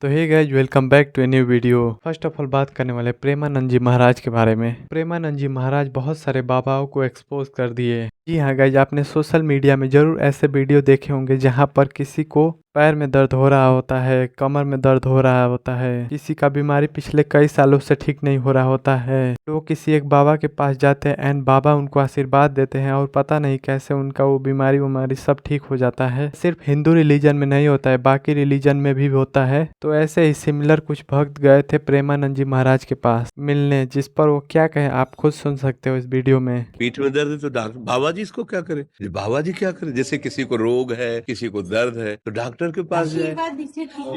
तो hey guys, welcome back to a new video. First of all बात करने वाले प्रेमानंद जी महाराज के बारे में। प्रेमानंद जी महाराज बहुत सारे बाबाओं को एक्सपोज कर दिए। जी हाँ गाइस, आपने सोशल मीडिया में जरूर ऐसे वीडियो देखे होंगे जहाँ पर किसी को पैर में दर्द हो रहा होता है, कमर में दर्द हो रहा होता है, किसी का बीमारी पिछले कई सालों से ठीक नहीं हो रहा होता है, तो किसी एक बाबा के पास जाते हैं एंड बाबा उनको आशीर्वाद देते हैं और पता नहीं कैसे उनका वो बीमारी सब ठीक हो जाता है। सिर्फ हिंदू रिलीजन में नहीं होता है, बाकी रिलीजन में भी होता है। तो ऐसे ही सिमिलर कुछ भक्त गए थे प्रेमानंद जी महाराज के पास मिलने, जिस पर वो क्या कहे आप खुद सुन सकते हो इस वीडियो में। पीठ में दर्द है तो डॉक्टर बाबा जी इसको क्या करे, बाबा जी क्या करे। जैसे किसी को रोग है, किसी को दर्द है तो डॉक्टर के पास जाए।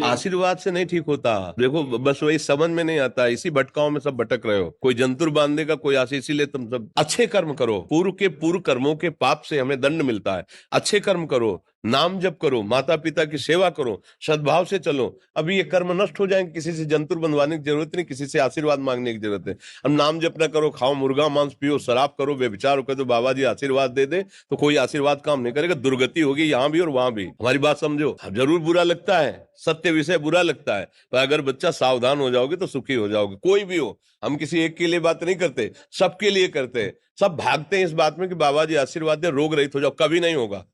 आशीर्वाद से नहीं ठीक होता। देखो बस वही समझ में नहीं आता, इसी भटकाओं में सब भटक रहे हो। कोई जंतुर बांध देगा, कोई आशीष। इसीलिए तुम सब अच्छे कर्म करो, पूर्व कर्मों के पाप से हमें दंड मिलता है। अच्छे कर्म करो, नाम जप करो, माता पिता की सेवा करो, सद्भाव से चलो। अभी ये कर्म नष्ट हो जाएंगे, किसी से जंतुर बंधवाने की जरूरत नहीं, किसी से आशीर्वाद मांगने की जरूरत है। अब नाम जप ना करो, खाओ मुर्गा मांस, पियो शराब करो, बेविचार हो, तो बाबा जी आशीर्वाद दे दे तो कोई आशीर्वाद काम नहीं करेगा। दुर्गति होगी यहाँ भी और वहां भी। हमारी बात समझो। जरूर बुरा लगता है, सत्य विषय बुरा लगता है, पर अगर बच्चा सावधान हो जाओगे तो सुखी हो जाओगे। कोई भी हो, हम किसी एक के लिए बात नहीं करते, सबके लिए करते हैं। सब भागते हैं इस बात में कि बाबा जी आशीर्वाद दे, रोग रहित हो जाओ। कभी नहीं होगा,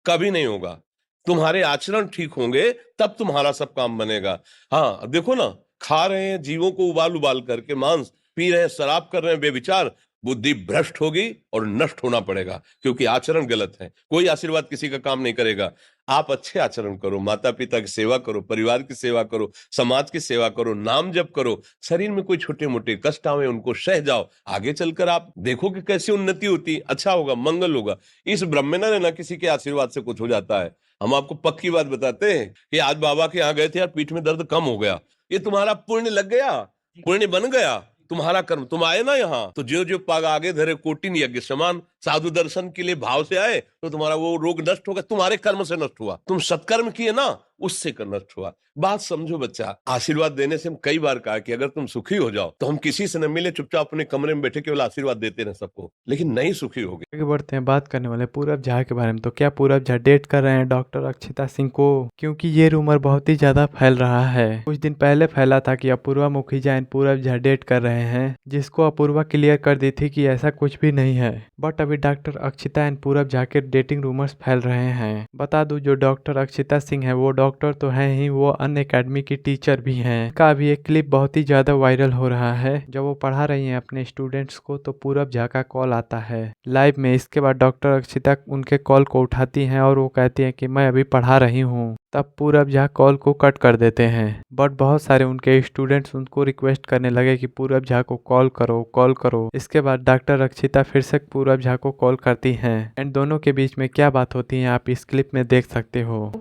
कभी नहीं होगा। तुम्हारे आचरण ठीक होंगे तब तुम्हारा सब काम बनेगा। हाँ देखो ना, खा रहे हैं जीवों को उबाल उबाल करके मांस, पी रहे हैं शराब, कर रहे हैं बेविचार, बुद्धि भ्रष्ट होगी और नष्ट होना पड़ेगा, क्योंकि आचरण गलत है। कोई आशीर्वाद किसी का काम नहीं करेगा। आप अच्छे आचरण करो, माता पिता की सेवा करो, परिवार की सेवा करो, समाज की सेवा करो, नाम जप करो। शरीर में कोई छोटे मोटे कष्ट आवे उनको सह जाओ। आगे चलकर आप देखो कि कैसी उन्नति होती, अच्छा होगा, मंगल होगा। इस ब्रह्म में ना रहना, किसी के आशीर्वाद से कुछ हो जाता है। हम आपको पक्की बात बताते हैं कि आज बाबा के यहाँ गए थे यार, पीठ में दर्द कम हो गया। ये तुम्हारा पुण्य लग गया, पुण्य बन गया तुम्हारा कर्म। तुम आए ना यहाँ तो जो जो पाग आगे धरे कोटिन यज्ञ समान, साधु दर्शन के लिए भाव से आए तो तुम्हारा वो रोग नष्ट होगा। तुम्हारे कर्म से नष्ट हुआ, तुम सत्कर्म किए ना, उससे कर नष्ट हुआ। बात समझो बच्चा। आशीर्वाद देने से हम कई बार कहा कि अगर तुम सुखी हो जाओ तो हम किसी से न मिले, चुपचाप अपने कमरे में बैठे केवल आशीर्वाद देते रहे सबको, लेकिन नहीं सुखी होगे। आगे बढ़ते हैं, बात करने वाले पूरब झा के बारे में। तो क्या पूरब झा डेट कर रहे हैं डॉक्टर अक्षिता सिंह को? क्योंकि ये रूमर बहुत ही ज्यादा फैल रहा है। कुछ दिन पहले फैला था कि अपूर्वा मुखीजा एंड पूरब झा डेट कर रहे हैं, जिसको अपूर्वा क्लियर कर दी थी कि ऐसा कुछ भी नहीं है। बट अभी डॉक्टर अक्षिता एंड पूरब झा के डेटिंग रूमर्स फैल रहे हैं। बता दूं, जो डॉक्टर अक्षिता सिंह है वो डॉक्टर तो है ही, वो अनअकैडमी की टीचर भी हैं। का भी एक क्लिप बहुत ही ज्यादा वायरल हो रहा है। जब वो पढ़ा रही हैं अपने स्टूडेंट्स को तो पूरब झा का कॉल आता है लाइव में। इसके बाद डॉक्टर अक्षिता उनके कॉल को उठाती हैं और वो कहती हैं कि मैं अभी पढ़ा रही हूँ। तब पूरब झा कॉल को कट कर देते हैं। बट बहुत सारे उनके स्टूडेंट्स उनको रिक्वेस्ट करने लगे कि पूरब झा को कॉल करो, कॉल करो। इसके बाद डॉक्टर अक्षिता फिर से पूरब झा को कॉल करती हैं एंड दोनों के बीच में क्या बात होती है आप इस क्लिप में देख सकते हो।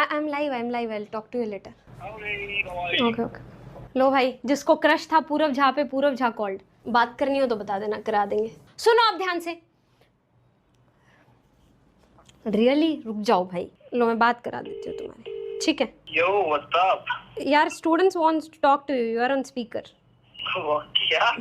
I'm live. I'll talk to you later. Okay. लो भाई, जिसको क्रश था पूरब झा पे, पूरब झा कॉल्ड। बात करनी हो तो बता देना, करा देंगे। सुनो आप ध्यान से। रियली रुक जाओ भाई, लो मैं बात करा देती हूँ तुम्हारी, ठीक है? Yo, what's up? यार students wants to talk to you, you are on speaker. क्या?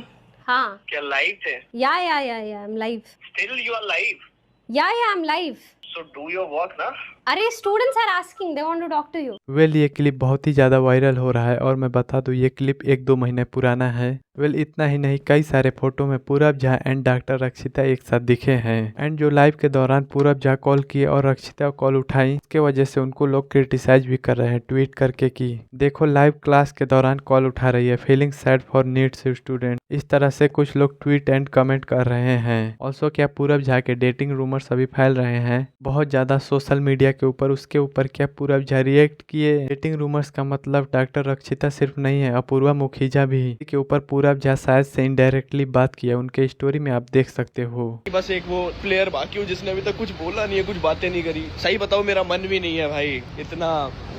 हाँ। क्या लाइव थे? या I am live. Still you are live? या I am live. So do your work ना? अरे students are asking, they want to talk to you. Well ये clip बहुत ही ज़्यादा वायरल हो रहा है और मैं बता दूं ये क्लिप 1-2 महीने पुराना है। वेल इतना ही नहीं, कई सारे फोटो में पूरब झा एंड डॉक्टर अक्षिता एक साथ दिखे हैं एंड जो लाइव के दौरान पूरब झा कॉल किए और अक्षिता कॉल उठाई, इसके वजह से उनको लोग क्रिटिसाइज भी कर रहे हैं ट्वीट करके कि देखो लाइव क्लास के दौरान कॉल उठा रही है, feeling sad for needs student. इस तरह से कुछ लोग ट्वीट एंड कमेंट कर रहे हैं। ऑल्सो क्या पूरब झा के डेटिंग रूमर्स अभी फैल रहे हैं बहुत ज्यादा सोशल मीडिया के ऊपर। उसके ऊपर क्या पूरब झा रिएक्ट किए। डेटिंग रूमर्स का मतलब डॉक्टर अक्षिता सिर्फ नहीं है, अपूर्वा मुखीजा भी के ऊपर पूरब झा शायद से इनडायरेक्टली बात किया। उनके स्टोरी में आप देख सकते हो। बस एक वो प्लेयर बाकी हूँ जिसने अभी तक कुछ बोला नहीं है, कुछ बातें नहीं करी। सही बताओ मेरा मन भी नहीं है भाई। इतना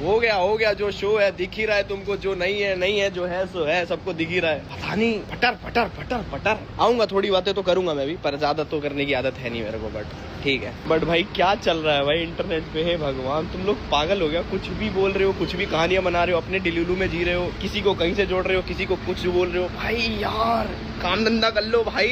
हो गया जो शो है दिख ही रहा है तुमको, जो नहीं है, जो है सो है, सबको दिख ही रहा है। पता नहीं पटर आऊंगा, थोड़ी बातें तो करूंगा मैं भी, पर ज्यादा तो करने की आदत है नहीं मेरे को। बट ठीक है। बट भाई क्या चल रहा है भाई इंटरनेट पे, है भगवान, तुम लोग पागल हो गया। कुछ भी बोल रहे हो, कुछ भी कहानियां बना रहे हो, अपने डिल्लू में जी रहे हो, किसी को कहीं से जोड़ रहे हो, किसी को कुछ बोल रहे हो। भाई यार काम धंधा कर लो भाई,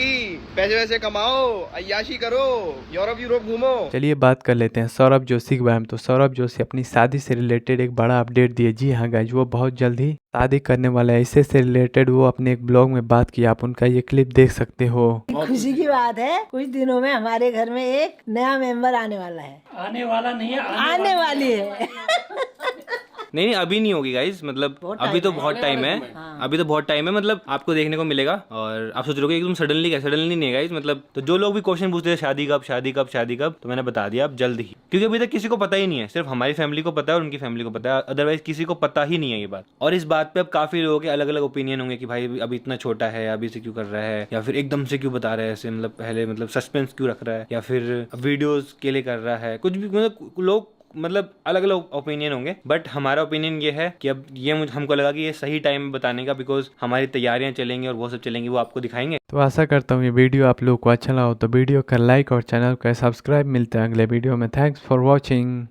पैसे वैसे कमाओ, अय्याशी करो, यूरोप घूमो। चलिए बात कर लेते हैं सौरभ जोशी के बारे में। तो सौरभ जोशी अपनी शादी से रिलेटेड एक बड़ा अपडेट दिए। जी हाँ गाइज, वो बहुत जल्द ही शादी करने वाला है। इससे से रिलेटेड वो अपने एक ब्लॉग में बात की, आप उनका ये क्लिप देख सकते हो। खुशी की बात है, कुछ दिनों में हमारे घर में एक नया मेंबर आने वाला है। आने वाला नहीं है, आने वाली है। नहीं अभी नहीं होगी गाइज, मतलब अभी तो बहुत टाइम है। अभी तो बहुत टाइम है, मतलब आपको देखने को मिलेगा। और आप सोच रहे हो एकदम सडनली, क्या सडनली नहीं है गाइज। मतलब तो जो लोग भी क्वेश्चन पूछते हैं शादी कब शादी कब शादी कब, तो मैंने बता दिया अब जल्द ही, क्योंकि अभी तक किसी को पता ही नहीं है। सिर्फ हमारी फैमिली को पता है और उनकी फैमिली को पता है, अदरवाइज किसी को पता ही नहीं है ये बात। और इस बात पे अब काफी लोगों के अलग अलग ओपिनियन होंगे कि भाई अभी इतना छोटा है, अभी से क्यों कर रहा है, या फिर एकदम से क्यों बता रहा है ऐसे, मतलब पहले मतलब सस्पेंस क्यों रख रहा है, या फिर वीडियोस के लिए कर रहा है, कुछ भी। मतलब लोग मतलब अलग अलग ओपिनियन होंगे, बट हमारा ओपिनियन ये है कि अब ये हमको लगा कि ये सही टाइम है बताने का, बिकॉज हमारी तैयारियां चलेंगी और वो सब चलेंगी, वो आपको दिखाएंगे। तो आशा करता हूँ ये वीडियो आप लोग को अच्छा लगा हो, तो वीडियो का लाइक और चैनल का सब्सक्राइब। मिलते हैं अगले वीडियो में। Thanks for watching.